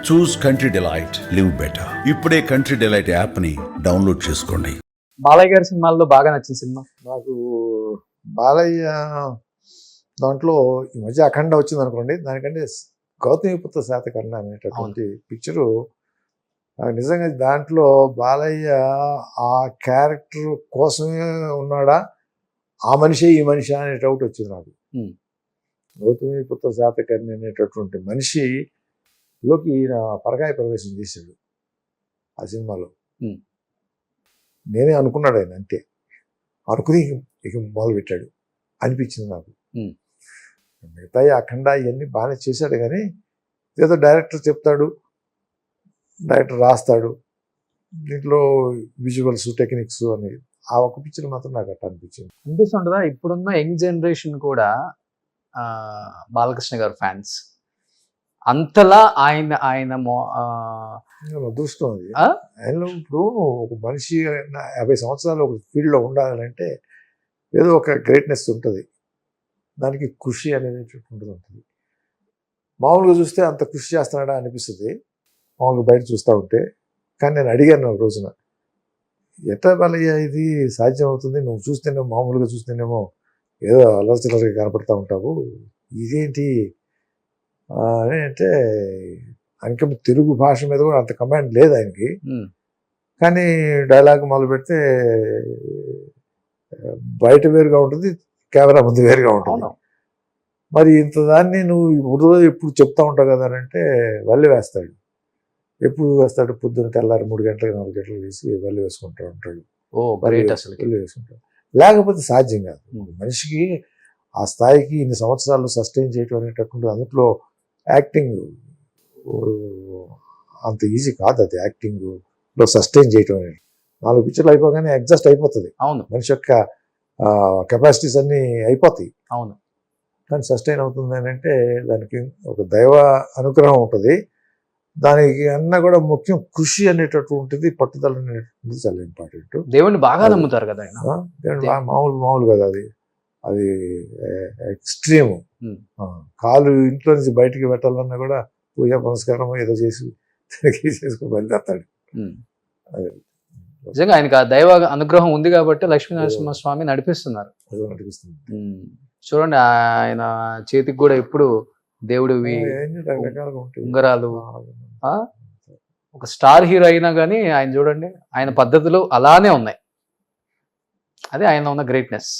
చూస్ country delight, live better. ఇప్పుడే country delight యాప్ని download చేసుకోండి. బాలయ్య గారి సినిమాల్లో బాగా నచ్చిన సినిమా? నాకు బాలయ్య దాంట్లో ఈ మధ్య అఖండ వచ్చింది అనుకోండి, దానికంటే గౌతమిపుత్ర శాతకర్ణి అనేటటువంటి పిక్చరు నిజంగా దాంట్లో బాలయ్య ఆ క్యారెక్టర్ కోసమే ఉన్నాడా, ఆ మనిషి ఈ మనిషి అనే డౌట్ వచ్చింది నాకు. గౌతమిపుత్ర శాతకర్ణి అనేటటువంటి మనిషిలోకి ఈయన పరకాయ ప్రవేశం చేశాడు ఆ సినిమాలో. నేనే అనుకున్నాడు ఆయన, అంతే అనుకుని ఇక మొదలు పెట్టాడు అనిపించింది నాకు. మిగతా అఖండ ఇవన్నీ బాగానే చేశాడు, కానీ ఏదో డైరెక్టర్ చెప్తాడు, డైరెక్టర్ రాస్తాడు, దీంట్లో విజువల్స్ టెక్నిక్స్ అని ఆ ఒక పిక్చర్ మాత్రం నాకు అట్లా అనిపిస్తుంటుందా? ఇప్పుడున్న యంగ్ జనరేషన్ కూడా బాలకృష్ణ గారు ఫ్యాన్స్ అంతలా ఆయన ఆయన అదృష్టం అది. ఆయనలో ఇప్పుడు ఒక మనిషి 50 సంవత్సరాలు ఒక ఫీల్డ్లో ఉండాలంటే ఏదో ఒక గ్రేట్నెస్ ఉంటుంది, దానికి కృషి అనేది ఉంటుంది. మామూలుగా చూస్తే అంత కృషి చేస్తున్నాడా అనిపిస్తుంది మామూలుగా బయట చూస్తూ ఉంటే. కానీ నేను అడిగాను ఒక రోజున, ఎట్లా బాలయ్య ఇది సాధ్యం అవుతుంది, నువ్వు చూస్తేనేమో మామూలుగా చూస్తేనేమో ఏదో అలర్చిలర్గా కనపడతా ఉంటావు, ఇదేంటి అని అంటే ఆయనకి తెలుగు భాష మీద కూడా అంత కమాండ్ లేదు ఆయనకి, కానీ డైలాగ్ మొదలు పెడితే బయట వేరుగా ఉంటుంది, కెమెరా ముందు వేరుగా ఉంటుంది. మరి ఇంత దాన్ని నువ్వు రోజు ఎప్పుడు చెప్తా ఉంటావు కదా అంటే వల్లి వేస్తాడు. ఎప్పుడు వేస్తాడు? పొద్దున్న తెల్లారి 3 గంటలకు 4 గంటలకు వేసి వల్లి వేసుకుంటూ ఉంటాడు. వల్లి వేసుకుంటాడు. లేకపోతే సాధ్యం కాదు మనిషికి ఆ స్థాయికి ఇన్ని సంవత్సరాలు సస్టైన్ చేయటం అనేటటువంటి. అందులో యాక్టింగ్ అంత ఈజీ కాదు, అది యాక్టింగ్లో సస్టైన్ చేయటం అనేది. 4 పిక్చర్లు అయిపోగానే అడ్జస్ట్ అయిపోతుంది. అవును, మనిషి యొక్క కెపాసిటీస్ అన్నీ అయిపోతాయి. అవును, కానీ సస్టైన్ అవుతుంది అని అంటే దానికి ఒక దైవ అనుగ్రహం ఉంటుంది. దానికి అన్నా కూడా ముఖ్యం కృషి అనేటటువంటిది, పట్టుదల అనేటువంటిది చాలా ఇంపార్టెంట్. దేవుడిని బాగా నమ్ముతారు కదా ఆయన. దేవుడు మామూలు కదా, అది ఎక్స్ట్రీమ్. కాలు ఇంట్లో నుంచి బయటికి పెట్టాలన్నా కూడా పూజ పునస్కారం ఏదో చేసి చేసుకుని బయలుదేరతాడు. నిజంగా ఆయనకు ఆ దైవ అనుగ్రహం ఉంది కాబట్టి లక్ష్మీనరసింహస్వామి నడిపిస్తున్నారు. చూడండి, ఆయన చేతికి కూడా ఎప్పుడు దేవుడివి ఉంగరాలు. ఒక స్టార్ హీరో అయినా కానీ ఆయన చూడండి, ఆయన పద్ధతులు అలానే ఉన్నాయి. అదే ఆయన ఉన్న గ్రేట్నెస్.